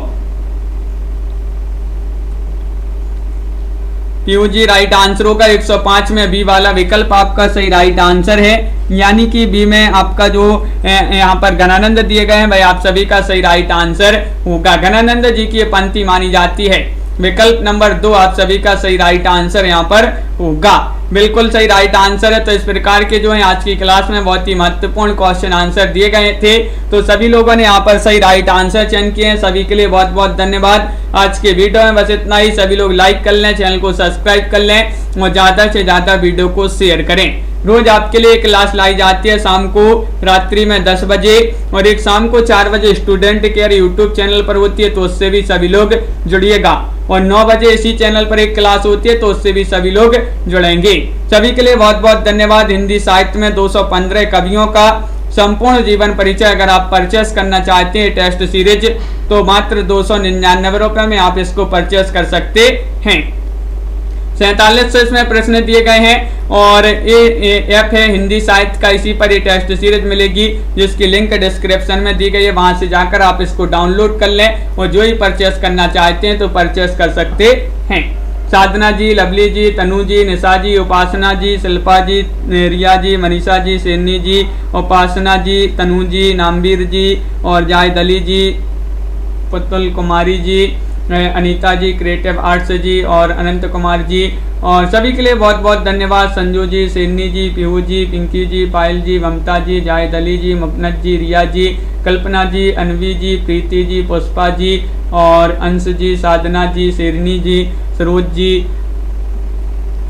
पीयू जी राइट आंसर होगा 105 में बी वाला विकल्प आपका सही राइट आंसर है, यानी कि बी में आपका जो यहाँ पर घनानंद दिए गए हैं भाई आप सभी का सही राइट आंसर होगा। घनानंद जी की ये पंक्ति मानी जाती है। विकल्प नंबर 2 आप सभी का सही राइट आंसर यहाँ पर होगा। बिल्कुल सही राइट आंसर है। तो इस प्रकार के जो है आज की क्लास में बहुत ही महत्वपूर्ण क्वेश्चन आंसर दिए गए थे, तो सभी लोगों ने यहाँ पर सही राइट आंसर चयन किए हैं। सभी के लिए बहुत बहुत धन्यवाद। आज के वीडियो में बस इतना ही। सभी लोग लाइक कर लें, चैनल को सब्सक्राइब कर लें और ज्यादा से ज्यादा वीडियो को शेयर करें। रोज आपके लिए क्लास लाई जाती है शाम को रात्रि में 10 बजे, और एक शाम को 4 बजे स्टूडेंट केयर यूट्यूब चैनल पर होती है, तो उससे भी सभी लोग जुड़िएगा। और 9 बजे इसी चैनल पर एक क्लास होती है, तो उससे भी सभी लोग जुड़ेंगे। सभी के लिए बहुत बहुत धन्यवाद। हिंदी साहित्य में 215 कवियों का संपूर्ण जीवन परिचय अगर आप परचेस करना चाहते हैं टेस्ट सीरीज, तो मात्र 299 रुपए में आप इसको परचेस कर सकते हैं। 4700 इसमें प्रश्न दिए गए हैं, और ये ऐप है हिंदी साहित्य का, इसी पर ये टेस्ट सीरीज मिलेगी जिसकी लिंक डिस्क्रिप्शन में दी गई है। वहां से जाकर आप इसको डाउनलोड कर लें और जो ही परचेस करना चाहते हैं तो परचेस कर सकते हैं। साधना जी, लवली जी, तनु जी, निशा जी, उपासना जी, शिल्पा जी, रिया जी, मनीषा जी, सेनी जी, उपासना जी, तनु जी, नामवीर जी और जायद अली जी, पुतुल कुमारी जी, अनीता जी, क्रिएटिव आर्ट्स जी और अनंत कुमार जी, और सभी के लिए बहुत बहुत धन्यवाद। संजू जी, सेनी जी, पीहू जी, पिंकी जी, पायल जी, ममता जी, जायद अली जी, मुकनत जी, रिया जी, कल्पना जी, अनवी जी, प्रीति जी, पुष्पा जी और अंश जी, साधना जी, शेरनी जी, सरोज जी,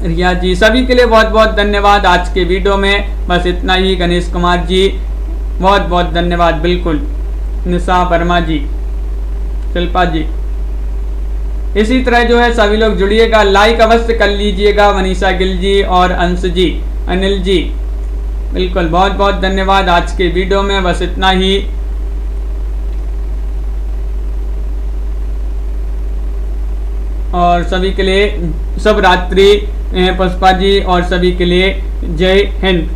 रिया जी, सभी के लिए बहुत बहुत धन्यवाद। आज के वीडियो में बस इतना ही। गणेश कुमार जी बहुत बहुत धन्यवाद। बिल्कुल, निशा वर्मा जी, शिल्पा जी, इसी तरह जो है सभी लोग जुड़िएगा, लाइक अवश्य कर लीजिएगा। मनीषा गिल जी और अंश जी, अनिल जी, बिल्कुल बहुत बहुत धन्यवाद। आज के वीडियो में बस इतना ही। और सभी के लिए शुभ रात्रि। पुष्पा जी और सभी के लिए जय हिंद।